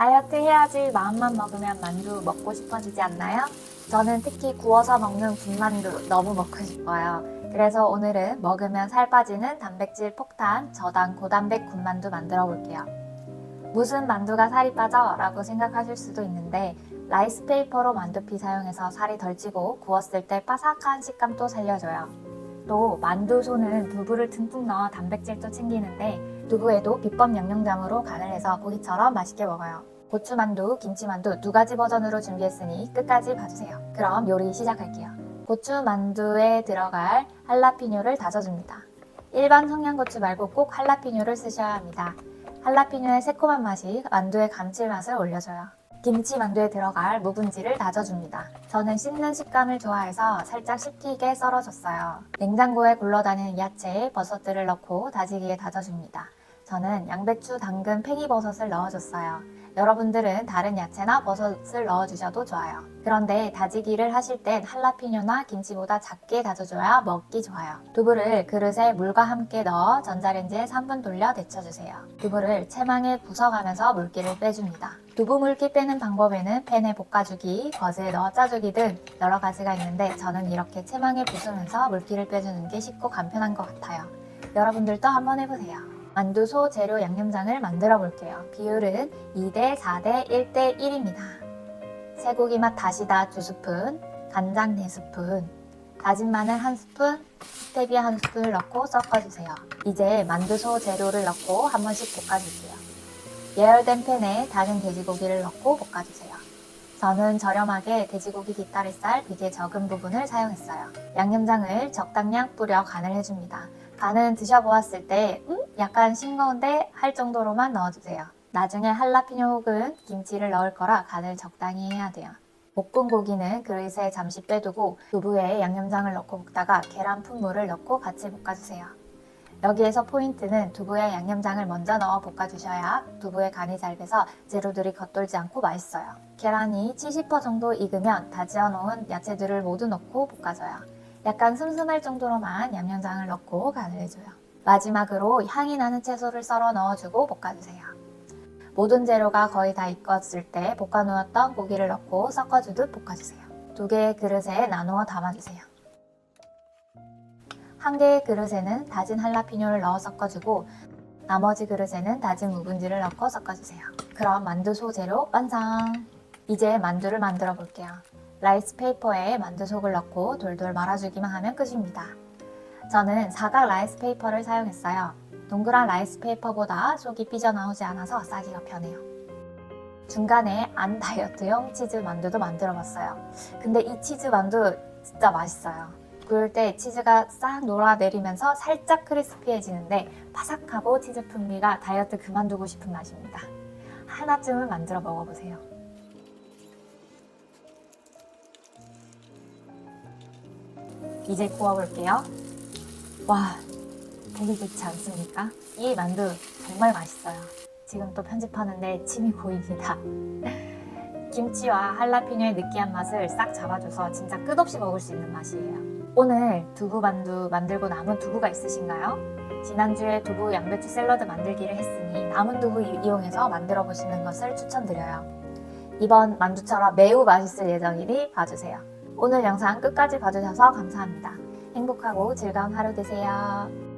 다이어트 해야지 마음만 먹으면 만두 먹고 싶어지지 않나요? 저는 특히 구워서 먹는 군만두 너무 먹고 싶어요. 그래서 오늘은 먹으면 살 빠지는 단백질 폭탄 저당 고단백 군만두 만들어 볼게요. 무슨 만두가 살이 빠져? 라고 생각하실 수도 있는데 라이스페이퍼로 만두피 사용해서 살이 덜 찌고 구웠을 때 바삭한 식감도 살려줘요. 또 만두소는 두부를 듬뿍 넣어 단백질도 챙기는데 두부에도 비법 양념장으로 간을 해서 고기처럼 맛있게 먹어요. 고추만두, 김치만두 두 가지 버전으로 준비했으니 끝까지 봐주세요. 그럼 요리 시작할게요. 고추만두에 들어갈 할라피뇨를 다져줍니다. 일반 청양고추 말고 꼭 할라피뇨를 쓰셔야 합니다. 할라피뇨의 새콤한 맛이 만두의 감칠맛을 올려줘요. 김치만두에 들어갈 묵은지를 다져줍니다. 저는 씹는 식감을 좋아해서 살짝 씹히게 썰어줬어요. 냉장고에 굴러다니는 야채에 버섯들을 넣고 다지기에 다져줍니다. 저는 양배추, 당근, 팽이버섯을 넣어줬어요. 여러분들은 다른 야채나 버섯을 넣어주셔도 좋아요. 그런데 다지기를 하실 땐 할라피뇨나 김치보다 작게 다져줘야 먹기 좋아요. 두부를 그릇에 물과 함께 넣어 전자레인지에 3분 돌려 데쳐주세요. 두부를 채망에 부숴가면서 물기를 빼줍니다. 두부 물기 빼는 방법에는 팬에 볶아주기, 버즈에 넣어 짜주기 등 여러 가지가 있는데 저는 이렇게 채망에 부수면서 물기를 빼주는 게 쉽고 간편한 것 같아요. 여러분들도 한번 해보세요. 만두소 재료 양념장을 만들어 볼게요. 비율은 2대 4대 1대 1입니다. 쇠고기 맛 다시다 2스푼, 간장 4스푼, 다진 마늘 1스푼, 스테비아 1스푼을 넣고 섞어주세요. 이제 만두소 재료를 넣고 한 번씩 볶아주세요. 예열된 팬에 다진 돼지고기를 넣고 볶아주세요. 저는 저렴하게 돼지고기 뒷다리살 비계 적은 부분을 사용했어요. 양념장을 적당량 뿌려 간을 해줍니다. 간은 드셔보았을 때 약간 싱거운데 할 정도로만 넣어주세요. 나중에 할라피뇨 혹은 김치를 넣을 거라 간을 적당히 해야 돼요. 볶은 고기는 그릇에 잠시 빼두고 두부에 양념장을 넣고 볶다가 계란 푼물을 넣고 같이 볶아주세요. 여기에서 포인트는 두부에 양념장을 먼저 넣어 볶아주셔야 두부에 간이 잘 배서 재료들이 겉돌지 않고 맛있어요. 계란이 70% 정도 익으면 다지어 놓은 야채들을 모두 넣고 볶아줘요. 약간 슴슴할 정도로만 양념장을 넣고 간을 해줘요. 마지막으로 향이 나는 채소를 썰어 넣어주고 볶아주세요. 모든 재료가 거의 다 익었을 때 볶아놓았던 고기를 넣고 섞어주듯 볶아주세요. 2개의 그릇에 나누어 담아주세요. 1개의 그릇에는 다진 할라피뇨를 넣어 섞어주고 나머지 그릇에는 다진 묵은지를 넣고 섞어주세요. 그럼 만두소 재료 완성! 이제 만두를 만들어 볼게요. 라이스페이퍼에 만두속을 넣고 돌돌 말아주기만 하면 끝입니다. 저는 사각 라이스페이퍼를 사용했어요. 동그란 라이스페이퍼보다 속이 삐져나오지 않아서 싸기가 편해요. 중간에 안 다이어트용 치즈 만두도 만들어 봤어요. 근데 이 치즈 만두 진짜 맛있어요. 구울 때 치즈가 싹 녹아내리면서 살짝 크리스피해지는데 바삭하고 치즈 풍미가 다이어트 그만두고 싶은 맛입니다. 하나쯤은 만들어 먹어보세요. 이제 구워볼게요. 와, 보기 좋지 않습니까? 이 만두 정말 맛있어요. 지금 또 편집하는데 침이 고입니다. 김치와 할라피뇨의 느끼한 맛을 싹 잡아줘서 진짜 끝없이 먹을 수 있는 맛이에요. 오늘 두부 만두 만들고 남은 두부가 있으신가요? 지난주에 두부 양배추 샐러드 만들기를 했으니 남은 두부 이용해서 만들어 보시는 것을 추천드려요. 이번 만두처럼 매우 맛있을 예정이니 봐주세요. 오늘 영상 끝까지 봐주셔서 감사합니다. 행복하고 즐거운 하루 되세요.